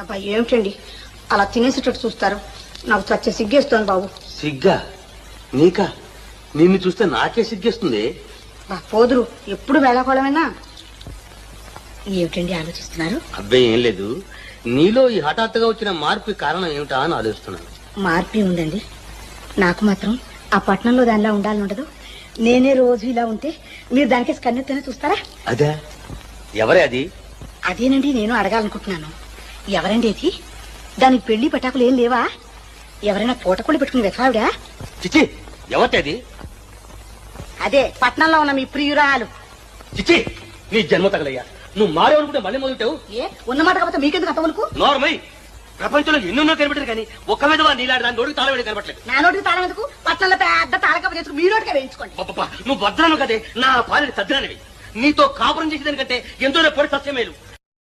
అబ్బా ఏమిటండి అలా తినేసేటట్టు చూస్తారు? నాకు చచ్చే సిగ్గేస్తుంది బాబు. సిగ్గా? నీకా? నిన్ను చూస్తే నాకే సిగ్గేస్తుంది. పోదురు ఎప్పుడు వేళాకోళమేనా? ఏమిటండి ఆలోచిస్తున్నారు? అబ్బాయి ఏం లేదు, నీలో ఈ హఠాత్తుగా వచ్చిన మార్పు కారణం ఏమిటా అని ఆలోచిస్తున్నాను. మార్పు ఉందండి. నాకు మాత్రం ఆ పట్టణంలో దానిలా ఉండాలని ఉండదు. నేనే రోజు ఇలా ఉంటే మీరు దానికి కన్నెత్తనే చూస్తారా? అదే ఎవరే అది? అదేనండి నేను అడగాలనుకుంటున్నాను. ఎవరండి అది? దానికి పెళ్లి పటాకులు ఏం లేవా? ఎవరైనా పూటకోళ్ళు పెట్టుకుని వెతవావిడా? చిచి, ఎవరిది అది? అదే పట్నంలో ఉన్న మీ ప్రియురాలు. చిచి, నీ జన్మ తగలయ్యా. నువ్వు మారేవనుకుంటే మళ్ళీ మొదలుతావు. ఏ ఉన్నమాట కాకపోతే మీకెందుకు అంతవరకు? నోర్మై, ప్రపంచంలో ఎన్నెన్నో కనిపెట్టారు కానీ ఒక్క మీద నీలాంటి దాని నోటికి తాళవేడి కనపట్లేదు. నా నోటికి తాళం ఎందుకు? పట్నంలో పెద్ద తాళకప్ప చేసుకు మీ నోటికే వేయించుకోండి. నువ్వు భద్రాను కదే, నా పాలని సద్రానివి. నీతో కాపురం చేసేదానికంటే ఎంతో పొడి సత్యమేలు.